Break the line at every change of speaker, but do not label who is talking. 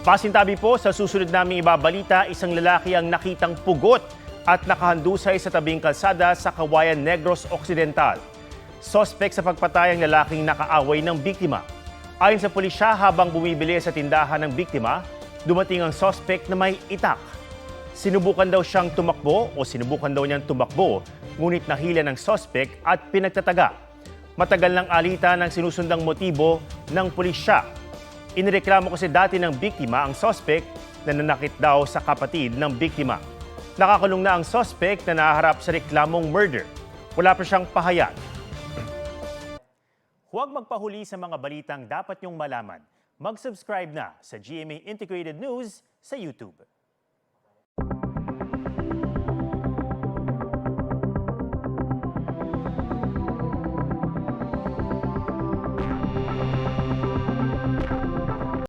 Pasintabi po sa susunod naming ibabalita, isang lalaki ang nakitang pugot at nakahandusay sa tabing kalsada sa Kawayan Negros Occidental. Sospek sa pagpatay ang lalaking nakaaway ng biktima. Ayon sa pulisya, habang bumibili sa tindahan ng biktima, dumating ang sospek na may itak. Sinubukan daw siyang tumakbo o sinubukan daw niyang tumakbo, ngunit nahila ng sospek at pinagtataga. Matagal ng alitan ang sinusundang motibo ng pulisya. Inireklamo kasi dati ng biktima ang sospek na nanakit daw sa kapatid ng biktima. Nakakulong na ang sospek na naharap sa reklamong murder. Wala pa siyang pahayag. Huwag magpahuli sa mga balitang dapat niyong malaman. Mag-subscribe na sa GMA Integrated News sa YouTube.